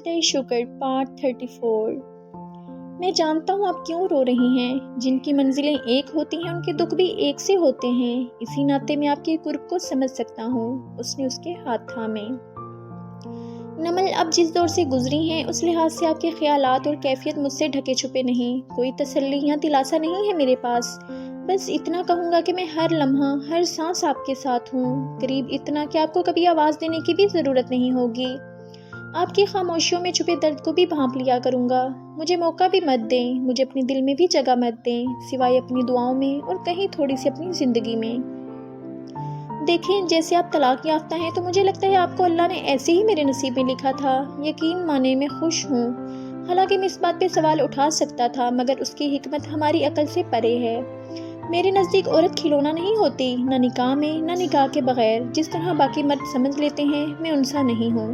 رشتے شکر پارٹ 34۔ میں جانتا ہوں آپ کیوں رو رہی ہیں۔ جن کی منزلیں ایک ہوتی ہیں ان کے دکھ بھی ایک سے ہوتے ہیں، اسی ناطے میں آپ کے قرب کو سمجھ سکتا ہوں۔ اس نے اس کے ہاتھ تھامے۔ نمل اب جس دور سے گزری ہیں اس لحاظ سے آپ کے خیالات اور کیفیت مجھ سے ڈھکے چھپے نہیں۔ کوئی تسلی یا دلاسا نہیں ہے میرے پاس، بس اتنا کہوں گا کہ میں ہر لمحہ ہر سانس آپ کے ساتھ ہوں، قریب اتنا کہ آپ کو کبھی آواز دینے کی بھی ضرورت نہیں ہوگی۔ آپ کی خاموشیوں میں چھپے درد کو بھی بھانپ لیا کروں گا۔ مجھے موقع بھی مت دیں، مجھے اپنے دل میں بھی جگہ مت دیں، سوائے اپنی دعاؤں میں اور کہیں تھوڑی سی اپنی زندگی میں۔ دیکھیں، جیسے آپ طلاق یافتہ ہیں تو مجھے لگتا ہے آپ کو اللہ نے ایسے ہی میرے نصیب میں لکھا تھا۔ یقین مانے میں خوش ہوں، حالانکہ میں اس بات پہ سوال اٹھا سکتا تھا، مگر اس کی حکمت ہماری عقل سے پرے ہے۔ میرے نزدیک عورت کھلونا نہیں ہوتی، نہ نکاح میں نہ نکاح کے بغیر۔ جس طرح باقی مرد سمجھ لیتے ہیں میں ان سا نہیں ہوں۔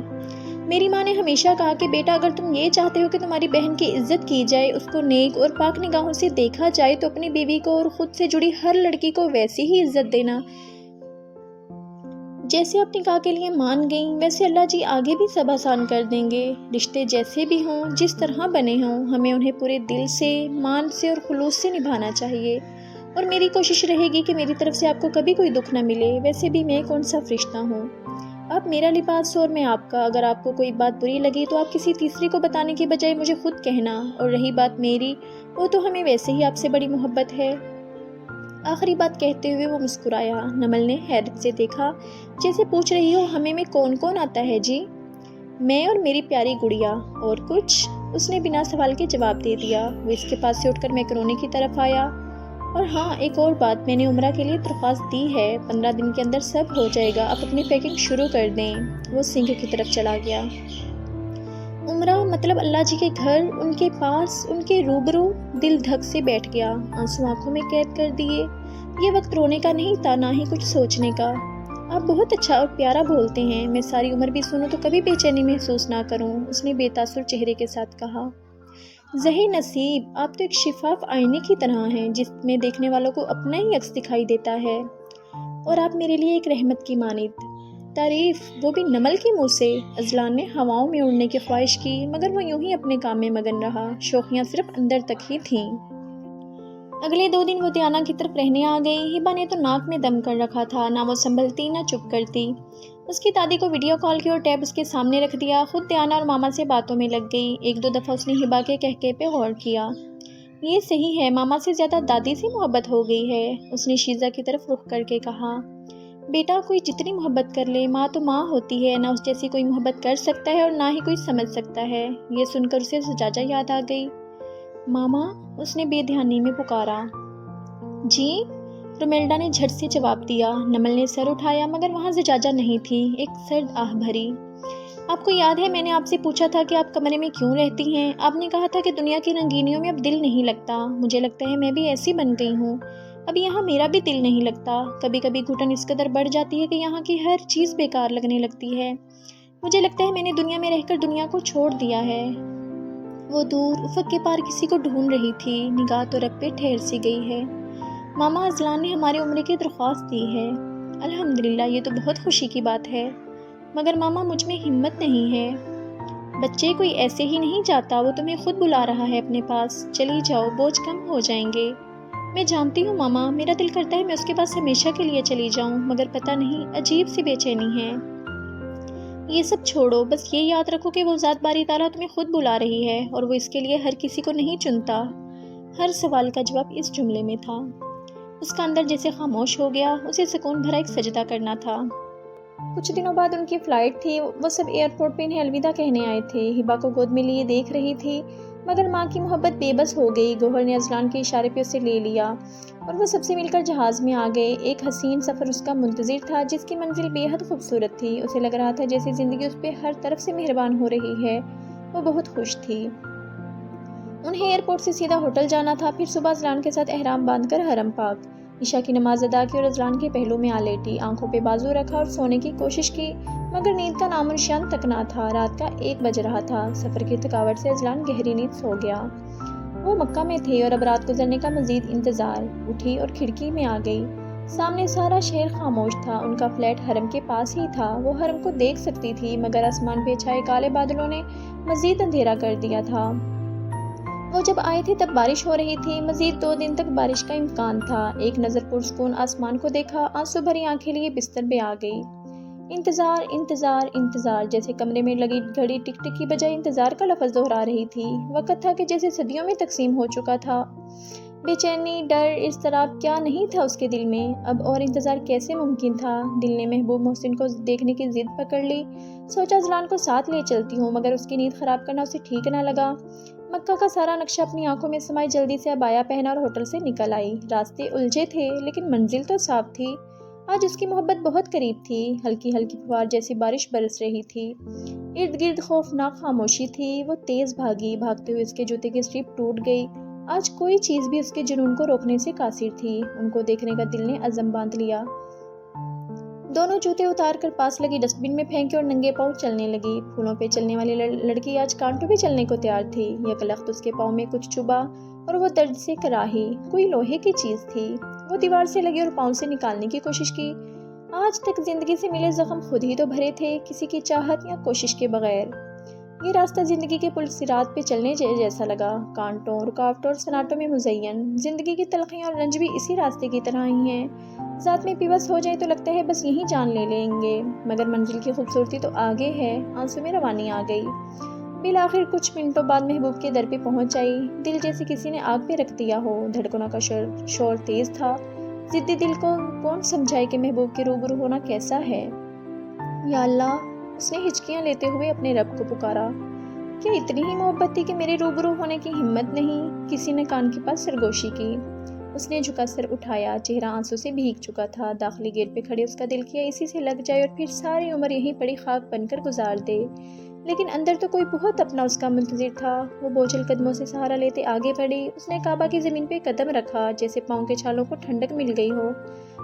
میری ماں نے ہمیشہ کہا کہ بیٹا اگر تم یہ چاہتے ہو کہ تمہاری بہن کی عزت کی جائے، اس کو نیک اور پاک نگاہوں سے دیکھا جائے، تو اپنی بیوی کو اور خود سے جڑی ہر لڑکی کو ویسی ہی عزت دینا۔ جیسے آپ نکاح کے لیے مان گئیں، ویسے اللہ جی آگے بھی سب آسان کر دیں گے۔ رشتے جیسے بھی ہوں، جس طرح بنے ہوں، ہمیں انہیں پورے دل سے، مان سے اور خلوص سے نبھانا چاہیے، اور میری کوشش رہے گی کہ میری طرف سے آپ کو کبھی کوئی دکھ نہ ملے۔ ویسے بھی میں کون سا فرشتہ ہوں؟ آپ میرا لباس اور میں آپ کا۔ اگر آپ کو کوئی بات بری لگی تو آپ کسی تیسرے کو بتانے کی بجائے مجھے خود کہنا، اور رہی بات میری، وہ تو ہمیں ویسے ہی آپ سے بڑی محبت ہے۔ آخری بات کہتے ہوئے وہ مسکرایا۔ نمل نے حیرت سے دیکھا، جیسے پوچھ رہی ہو ہمیں میں کون کون آتا ہے جی؟ میں اور میری پیاری گڑیا، اور کچھ؟ اس نے بنا سوال کے جواب دے دیا۔ وہ اس کے پاس سے اٹھ کر میکرونے کی طرف آیا۔ اور ہاں، ایک اور بات، میں نے عمرہ کے لیے درخواست دی ہے، 15 دن کے اندر سب ہو جائے گا، آپ اپنی پیکنگ شروع کر دیں۔ وہ سنگھ کی طرف چلا گیا۔ عمرہ مطلب اللہ جی کے گھر، ان کے پاس، ان کے روبرو۔ دل دھک سے بیٹھ گیا، آنسو آنکھوں میں قید کر دیے۔ یہ وقت رونے کا نہیں تھا، نہ ہی کچھ سوچنے کا۔ آپ بہت اچھا اور پیارا بولتے ہیں، میں ساری عمر بھی سنوں تو کبھی بے چینی محسوس نہ کروں، اس نے بے تاثر چہرے کے ساتھ کہا۔ زہی نصیب، آپ تو ایک شفاف آئینے کی طرح ہیں، جس میں دیکھنے والوں کو اپنا ہی عکس دکھائی دیتا ہے، اور آپ میرے لیے ایک رحمت کی مانند۔ تعریف، وہ بھی نمل کے منہ سے۔ اذلان نے ہواؤں میں اڑنے کی خواہش کی، مگر وہ یوں ہی اپنے کام میں مگن رہا، شوخیاں صرف اندر تک ہی تھیں۔ اگلے 2 دن وہ دیانا کی طرف رہنے آ گئی۔ ہبا نے تو ناک میں دم کر رکھا تھا، نہ وہ سنبھلتی نہ چپ کرتی۔ اس کی دادی کو ویڈیو کال کی اور ٹیب اس کے سامنے رکھ دیا، خود دیانا اور ماما سے باتوں میں لگ گئی۔ 1-2 دفعہ اس نے ہبا کے کہکہے پہ غور کیا۔ یہ صحیح ہے، ماما سے زیادہ دادی سے محبت ہو گئی ہے، اس نے شیزا کی طرف رخ کر کے کہا۔ بیٹا، کوئی جتنی محبت کر لے، ماں تو ماں ہوتی ہے، نہ اس جیسی کوئی محبت کر سکتا ہے اور نہ ہی کوئی سمجھ سکتا ہے۔ یہ سن کر اسے زجاجہ یاد آ گئی۔ ماما، اس نے بے دھیانی میں پکارا۔ جی؟ رومیلڈا نے جھٹ سے جواب دیا۔ نمل نے سر اٹھایا، مگر وہاں زجاجہ نہیں تھی، ایک سرد آہ بھری۔ آپ کو یاد ہے میں نے آپ سے پوچھا تھا کہ آپ کمرے میں کیوں رہتی ہیں؟ آپ نے کہا تھا کہ دنیا کی رنگینیوں میں اب دل نہیں لگتا۔ مجھے لگتا ہے میں بھی ایسی بن گئی ہوں، اب یہاں میرا بھی دل نہیں لگتا۔ کبھی کبھی گھٹن اس قدر بڑھ جاتی ہے کہ یہاں کی ہر چیز بیکار لگنے لگتی ہے۔ مجھے لگتا ہے میں نے دنیا میں رہ کر دنیا کو چھوڑ دیا ہے۔ وہ دور افق کے پار کسی کو ڈھونڈ رہی تھی، نگاہ تو رب پہ ٹھہر سی گئی ہے۔ ماما، اذلان نے ہمارے عمرے کی درخواست دی ہے۔ الحمدللہ، یہ تو بہت خوشی کی بات ہے، مگر ماما مجھ میں ہمت نہیں ہے۔ بچے کوئی ایسے ہی نہیں جاتا، وہ تمہیں خود بلا رہا ہے اپنے پاس، چلی جاؤ، بوجھ کم ہو جائیں گے۔ میں جانتی ہوں ماما، میرا دل کرتا ہے میں اس کے پاس ہمیشہ کے لیے چلی جاؤں، مگر پتہ نہیں، عجیب سی بے چینی ہے۔ یہ سب چھوڑو، بس یہ یاد رکھو کہ وہ ذات باری تعالیٰ تمہیں خود بلا رہی ہے، اور وہ اس کے لیے ہر کسی کو نہیں چنتا۔ ہر سوال کا جواب اس جملے میں تھا۔ اس کا اندر جیسے خاموش ہو گیا، اسے سکون بھرا ایک سجدہ کرنا تھا۔ کچھ دنوں بعد ان کی فلائٹ تھی، وہ سب ایئرپورٹ پہ انہیں الوداع کہنے آئے تھے۔ ہبا کو گود میں لیے دیکھ رہی تھی، مگر ماں کی محبت بے بس ہو گئی۔ گوہر نے اذلان کے اشارے پہ اسے لے لیا، اور وہ سب سے مل کر جہاز میں آ گئے۔ ایک حسین سفر اس کا منتظر تھا، جس کی منزل بے حد خوبصورت تھی۔ اسے لگ رہا تھا جیسے زندگی اس پہ ہر طرف سے مہربان ہو رہی ہے۔ وہ بہت خوش تھی۔ انہیں ایئرپورٹ سے سیدھا ہوٹل جانا تھا، پھر صبح اذلان کے ساتھ احرام باندھ کر حرم پاک، عشاء کی نماز ادا کی اور اذلان کے پہلو میں آ لیٹی، آنکھوں پہ بازو رکھا اور سونے کی کوشش کی، مگر نیند کا نام و نشان تک نہ تھا۔ رات کا 1 بج رہا تھا۔ سفر کی تھکاوٹ سے اذلان گہری نیند سو گیا۔ وہ مکہ میں تھے اور اب رات گزرنے کا مزید انتظار۔ اٹھی اور کھڑکی میں آ گئی۔ سامنے سارا شہر خاموش تھا، ان کا فلیٹ حرم کے پاس ہی تھا، وہ حرم کو دیکھ سکتی تھی مگر آسمان پہ چھائے کالے بادلوں نے مزید اندھیرا کر دیا تھا۔ وہ جب آئے تھے تب بارش ہو رہی تھی، مزید 2 دن تک بارش کا امکان تھا۔ ایک نظر پرسکون آسمان کو دیکھا، آنسو بھری آنکھیں لیے بستر پہ آ گئی۔ انتظار انتظار انتظار، جیسے کمرے میں لگی گھڑی ٹک ٹک کی بجائے انتظار کا لفظ دہرا رہی تھی۔ وقت تھا کہ جیسے صدیوں میں تقسیم ہو چکا تھا۔ بے چینی، ڈر، اضطراب کیا نہیں تھا اس کے دل میں، اب اور انتظار کیسے ممکن تھا؟ دل نے محبوب محسن کو دیکھنے کی ضد پکڑ لی۔ سوچا ازلان کو ساتھ لے چلتی ہوں، مگر اس کی نیند خراب کرنا اسے ٹھیک نہ لگا۔ مکہ کا سارا نقشہ اپنی آنکھوں میں سمائی جلدی سے عبایا پہنا اور ہوٹل سے نکل آئی۔ راستے الجھے تھے لیکن منزل تو صاف تھی۔ آج اس کی محبت بہت قریب تھی، ہلکی ہلکی فوار جیسی بارش برس رہی تھی۔ ارد گرد خوفناک خاموشی تھی۔ وہ تیز بھاگی، بھاگتے ہوئے اس کے جوتے کی اسٹرپ ٹوٹ گئی۔ آج کوئی چیز بھی اس کے جنون کو روکنے سے قاصر تھی۔ ان کو دیکھنے کا دل نے عزم باندھ لیا۔ دونوں جوتے اتار کر پاس لگی ڈسٹ بن میں پھینکے اور ننگے پاؤں چلنے لگی۔ پھولوں پہ چلنے والی لڑکی آج کانٹوں پہ چلنے کو تیار تھی۔ یکلخت اس کے پاؤں میں کچھ چبھا اور وہ درد سے کراہی۔ کوئی لوہے کی چیز تھی۔ وہ دیوار سے لگی اور پاؤں سے نکالنے کی کوشش کی۔ آج تک زندگی سے ملے زخم خود ہی تو بھرے تھے، کسی کی چاہت یا کوشش کے بغیر۔ یہ راستہ زندگی کے پل صراط پہ چلنے جیسا لگا، کانٹوں، رکاوٹوں اور سناٹوں میں مزین۔ زندگی کی تلخیاں اور رنج بھی اسی راستے کی طرح ہی ہیں۔ ذات میں پیوست ہو جائے تو لگتا ہے بس یہیں جان لے لیں گے، مگر منزل کی خوبصورتی تو آگے ہے۔ آنسوں میں روانی آ گئی۔ بالآخر کچھ منٹوں بعد محبوب کے در پہ پہنچ آئی، دل جیسے کسی نے آگ پہ رکھ دیا ہو۔ دھڑکنوں کا شور تیز تھا۔ ضدی دل کو کون سمجھائے کہ محبوب کے روبرو ہونا کیسا ہے۔ یا اللہ، اس نے ہچکیاں لیتے ہوئے اپنے رب کو پکارا۔ کیا اتنی ہی محبت تھی کہ میرے روبرو ہونے کی ہمت نہیں؟ کسی نے کان کے پاس سرگوشی کی۔ اس نے جھکا سر اٹھایا، چہرہ آنسوں سے بھیگ چکا تھا۔ داخلی گیٹ پہ کھڑے اس کا دل کیا اسی سے لگ جائے اور پھر ساری عمر یہیں پڑی خاک بن کر گزار دے، لیکن اندر تو کوئی بہت اپنا اس کا منتظر تھا۔ وہ بوجھل قدموں سے سہارا لیتے آگے بڑھی۔ اس نے کعبہ کی زمین پہ قدم رکھا، جیسے پاؤں کے چھالوں کو ٹھنڈک مل گئی ہو۔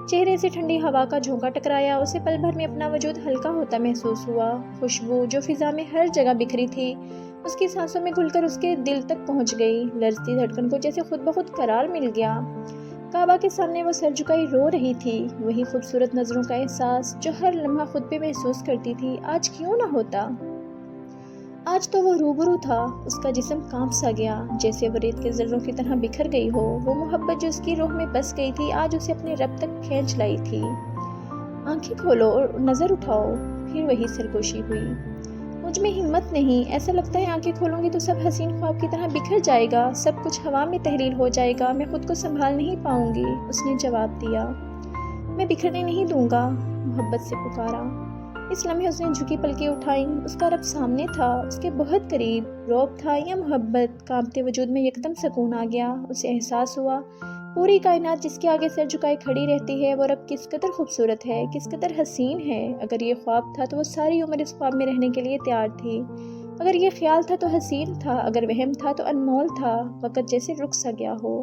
چہرے سے ٹھنڈی ہوا کا جھونکا ٹکرایا، اسے پل بھر میں اپنا وجود ہلکا ہوتا محسوس ہوا۔ خوشبو جو فضا میں ہر جگہ بکھری تھی، اس کی سانسوں میں گھل کر اس کے دل تک پہنچ گئی۔ لرزتی دھڑکن کو جیسے خود بخود قرار مل گیا۔ کعبہ کے سامنے وہ سر جھکائی رو رہی تھی، وہی خوبصورت نظروں کا احساس جو ہر لمحہ خود پہ محسوس کرتی تھی، آج کیوں نہ ہوتا؟ آج تو وہ روبرو تھا، اس کا جسم کانپ سا گیا، جیسے وہ ریت کے ذروں کی طرح بکھر گئی ہو۔ وہ محبت جو اس کی روح میں بس گئی تھی، آج اسے اپنے رب تک کھینچ لائی تھی۔ آنکھیں کھولو اور نظر اٹھاؤ، پھر وہی سرگوشی ہوئی۔ مجھ میں ہمت نہیں، ایسا لگتا ہے آنکھیں کھولوں گی تو سب حسین خواب کی طرح بکھر جائے گا، سب کچھ ہوا میں تحلیل ہو جائے گا، میں خود کو سنبھال نہیں پاؤں گی۔ اس نے جواب دیا، میں بکھرنے نہیں دوں گا۔ محبت سے پکارا۔ اس لمحے اس نے جھکی پلکیں اٹھائیں، اس کا رب سامنے تھا، اس کے بہت قریب۔ رعب تھا یا محبت؟ کانپتے وجود میں یکدم سکون آ گیا۔ اسے احساس ہوا پوری کائنات جس کے آگے سر جھکائے کھڑی رہتی ہے، وہ رب کس قدر خوبصورت ہے، کس قدر حسین ہے۔ اگر یہ خواب تھا تو وہ ساری عمر اس خواب میں رہنے کے لیے تیار تھی۔ اگر یہ خیال تھا تو حسین تھا، اگر وہم تھا تو انمول تھا۔ وقت جیسے رک سا گیا ہو۔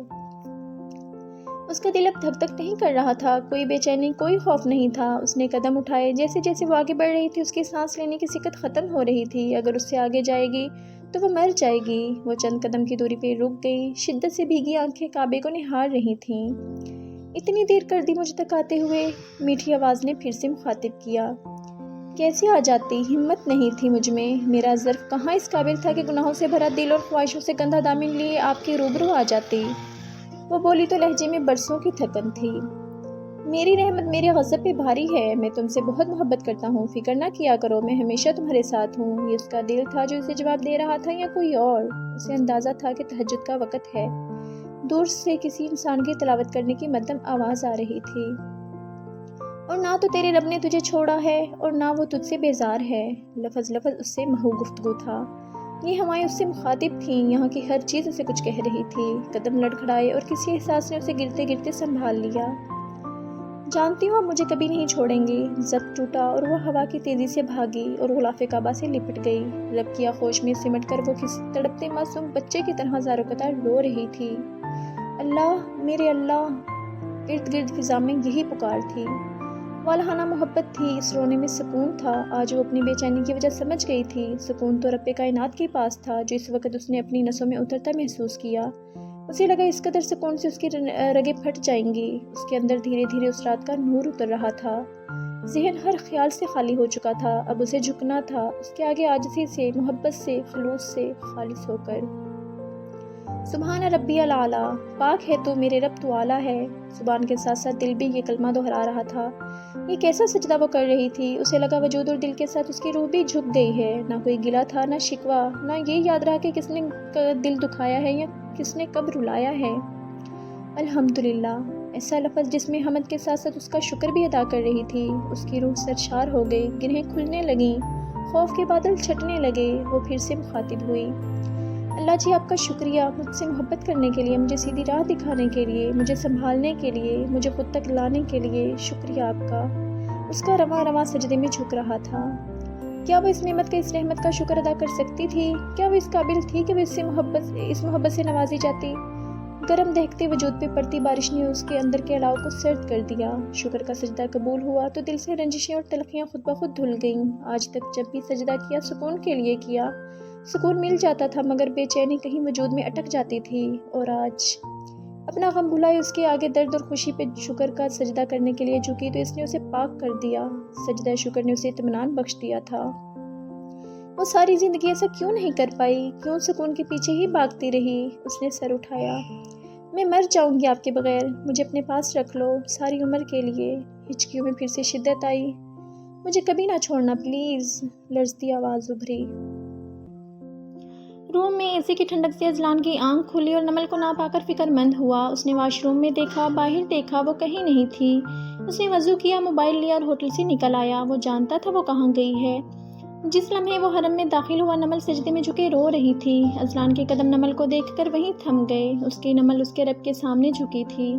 اس کا دل اب دھک دھک نہیں کر رہا تھا، کوئی بے چینی، کوئی خوف نہیں تھا۔ اس نے قدم اٹھائے، جیسے جیسے وہ آگے بڑھ رہی تھی اس کی سانس لینے کی سکت ختم ہو رہی تھی۔ اگر اس سے آگے جائے گی تو وہ مر جائے گی۔ وہ چند قدم کی دوری پہ رک گئی، شدت سے بھیگی آنکھیں کعبے کو نہار رہی تھیں۔ اتنی دیر کر دی مجھ تک آتے ہوئے، میٹھی آواز نے پھر سے مخاطب کیا۔ کیسے آ جاتی؟ ہمت نہیں تھی مجھ میں، میرا ظرف کہاں اس قابل تھا کہ گناہوں سے بھرا دل اور خواہشوں سے گندھا دامن لیے آپ کے روبرو آ جاتی۔ وہ بولی تو لہجے میں برسوں کی تھکن تھی۔ میری رحمت میرے غضب پہ بھاری ہے، میں تم سے بہت محبت کرتا ہوں، فکر نہ کیا کرو، میں ہمیشہ تمہارے ساتھ ہوں۔ یہ اس کا دل تھا جو اسے جواب دے رہا تھا یا کوئی اور؟ اسے اندازہ تھا کہ تہجد کا وقت ہے، دور سے کسی انسان کی تلاوت کرنے کی مدھم آواز آ رہی تھی۔ اور نہ تو تیرے رب نے تجھے چھوڑا ہے اور نہ وہ تجھ سے بیزار ہے۔ لفظ لفظ اس سے محو گفتگو تھا۔ یہ ہوائیں اس سے مخاطب تھیں، یہاں کی ہر چیز اسے کچھ کہہ رہی تھی۔ قدم لڑکھڑائے اور کسی احساس نے اسے گرتے گرتے سنبھال لیا۔ جانتی ہوں آپ مجھے کبھی نہیں چھوڑیں گی۔ ضبط ٹوٹا اور وہ ہوا کی تیزی سے بھاگی اور غلاف کعبہ سے لپٹ گئی۔ رب کی آغوش میں سمٹ کر وہ کسی تڑپتے معصوم بچے کی طرح زاروں قطار رو رہی تھی۔ اللہ، میرے اللہ! ارد گرد فضا میں یہی پکار تھی، والہانہ محبت تھی، اس رونے میں سکون تھا۔ آج وہ اپنی بے چینی کی وجہ سمجھ گئی تھی، سکون تو رب کائنات کے پاس تھا جو اس وقت اس نے اپنی نسوں میں اترتا محسوس کیا۔ اسے لگا اس قدر سکون سے اس کی رگیں پھٹ جائیں گی۔ اس کے اندر دھیرے دھیرے اس رات کا نور اتر رہا تھا۔ ذہن ہر خیال سے خالی ہو چکا تھا۔ اب اسے جھکنا تھا، اس کے آگے عاجزی سے، محبت سے، خلوص سے، خالص ہو کر۔ سبحان ربی الاعلیٰ، پاک ہے تو میرے رب تو اعلیٰ ہے۔ زبان کے ساتھ ساتھ دل بھی یہ کلمہ دہرا رہا تھا۔ یہ کیسا سجدہ وہ کر رہی تھی؟ اسے لگا وجود اور دل کے ساتھ اس کی روح بھی جھک گئی ہے۔ نہ کوئی گلہ تھا، نہ شکوہ، نہ یہ یاد رہا کہ کس نے دل دکھایا ہے یا کس نے کب رلایا ہے۔ الحمدللہ، ایسا لفظ جس میں حمد کے ساتھ ساتھ اس کا شکر بھی ادا کر رہی تھی۔ اس کی روح سرشار ہو گئی، گرہیں کھلنے لگیں، خوف کے بادل چھٹنے لگے۔ وہ پھر سے مخاطب ہوئی، اللہ جی آپ کا شکریہ، مجھ سے محبت کرنے کے لیے، مجھے سیدھی راہ دکھانے کے لیے، مجھے سنبھالنے کے لیے، مجھے خود تک لانے کے لیے شکریہ آپ کا۔ اس کا رواں رواں سجدے میں جھک رہا تھا۔ کیا وہ اس نعمت کا، اس رحمت کا شکر ادا کر سکتی تھی؟ کیا وہ اس قابل تھی کہ وہ اس محبت سے نوازی جاتی؟ گرم دہکتے وجود پہ پڑتی بارش نے اس کے اندر کے علاؤ کو سرد کر دیا۔ شکر کا سجدہ قبول ہوا تو دل سے رنجشیں اور تلخیاں خود بخود دھل گئیں۔ آج تک جب بھی سجدہ کیا سکون کے لیے کیا، سکون مل جاتا تھا، مگر بے چینی کہیں وجود میں اٹک جاتی تھی۔ اور آج اپنا غم بھلائے اس کے آگے درد اور خوشی پہ شکر کا سجدہ کرنے کے لیے جھکی تو اس نے اسے پاک کر دیا۔ سجدہ شکر نے اسے اطمینان بخش دیا تھا۔ وہ ساری زندگی ایسا کیوں نہیں کر پائی؟ کیوں سکون کے پیچھے ہی بھاگتی رہی؟ اس نے سر اٹھایا، میں مر جاؤں گی آپ کے بغیر، مجھے اپنے پاس رکھ لو ساری عمر کے لیے۔ ہچکیوں میں پھر سے شدت آئی، مجھے کبھی نہ چھوڑنا پلیز، لرزتی آواز ابھری۔ روم میں اے سی کی ٹھنڈک سے اذلان کی آنکھ کھلی اور نمل کو نہ پا کر فکر مند ہوا۔ اس نے واش روم میں دیکھا، باہر دیکھا، وہ کہیں نہیں تھی۔ اس نے وضو کیا، موبائل لیا اور ہوٹل سے نکل آیا۔ وہ جانتا تھا وہ کہاں گئی ہے۔ جس لمحے وہ حرم میں داخل ہوا، نمل سجدے میں جھکے رو رہی تھی۔ اذلان کے قدم نمل کو دیکھ کر وہیں تھم گئے۔ اس کی نمل اس کے رب کے سامنے جھکی تھی۔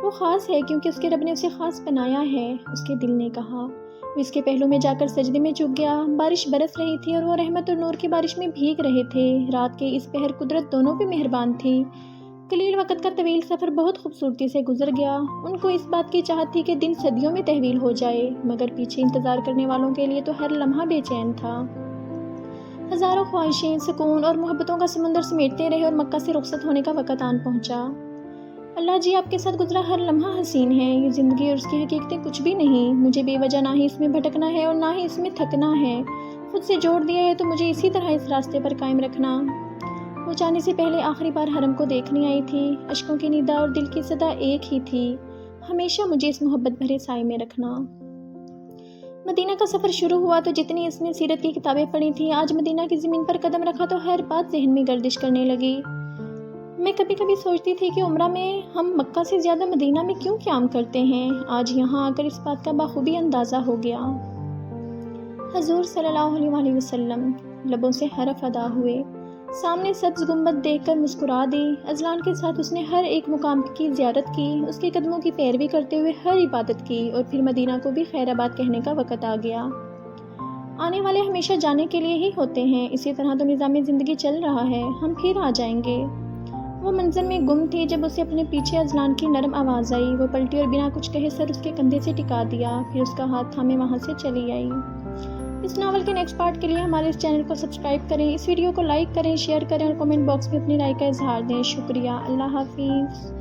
وہ خاص ہے کیونکہ اس کے رب نے اسے خاص بنایا ہے، اس کے دل نے کہا۔ وہ اس کے پہلو میں جا کر سجدے میں جھک گیا۔ بارش برس رہی تھی اور وہ رحمت اور نور کی بارش میں بھیگ رہے تھے۔ رات کے اس پہر قدرت دونوں پہ مہربان تھی۔ قلیل وقت کا طویل سفر بہت خوبصورتی سے گزر گیا۔ ان کو اس بات کی چاہت تھی کہ دن صدیوں میں تحویل ہو جائے، مگر پیچھے انتظار کرنے والوں کے لیے تو ہر لمحہ بے چین تھا۔ ہزاروں خواہشیں، سکون اور محبتوں کا سمندر سمیٹتے رہے اور مکہ سے رخصت ہونے کا وقت آن پہنچا۔ اللہ جی آپ کے ساتھ گزرا ہر لمحہ حسین ہے۔ یہ زندگی اور اس کی حقیقتیں کچھ بھی نہیں۔ مجھے بے وجہ نہ ہی اس میں بھٹکنا ہے اور نہ ہی اس میں تھکنا ہے۔ خود سے جوڑ دیا ہے تو مجھے اسی طرح اس راستے پر قائم رکھنا۔ وہ جانے سے پہلے آخری بار حرم کو دیکھنے آئی تھی۔ اشکوں کی ندا اور دل کی صدا ایک ہی تھی، ہمیشہ مجھے اس محبت بھرے سائے میں رکھنا۔ مدینہ کا سفر شروع ہوا تو جتنی اس نے سیرت کی کتابیں پڑھی تھیں، آج مدینہ کی زمین پر قدم رکھا تو ہر بات ذہن میں گردش کرنے لگی۔ میں کبھی کبھی سوچتی تھی کہ عمرہ میں ہم مکہ سے زیادہ مدینہ میں کیوں قیام کرتے ہیں۔ آج یہاں آ کر اس بات کا بخوبی اندازہ ہو گیا۔ حضور صلی اللہ علیہ وآلہ وسلم، لبوں سے حرف ادا ہوئے۔ سامنے سبز گنبد دیکھ کر مسکرا دی۔ اذلان کے ساتھ اس نے ہر ایک مقام کی زیارت کی، اس کے قدموں کی پیروی کرتے ہوئے ہر عبادت کی، اور پھر مدینہ کو بھی خیر آباد کہنے کا وقت آ گیا۔ آنے والے ہمیشہ جانے کے لیے ہی ہوتے ہیں، اسی طرح تو نظام زندگی چل رہا ہے، ہم پھر آ جائیں گے۔ وہ منظر میں گم تھی جب اسے اپنے پیچھے اذلان کی نرم آواز آئی۔ وہ پلٹی اور بنا کچھ کہے سر اس کے کندھے سے ٹکا دیا، پھر اس کا ہاتھ تھامے وہاں سے چلی آئی۔ اس ناول کے نیکسٹ پارٹ کے لیے ہمارے اس چینل کو سبسکرائب کریں، اس ویڈیو کو لائک کریں، شیئر کریں اور کمنٹ باکس میں اپنی رائے کا اظہار دیں۔ شکریہ۔ اللہ حافظ۔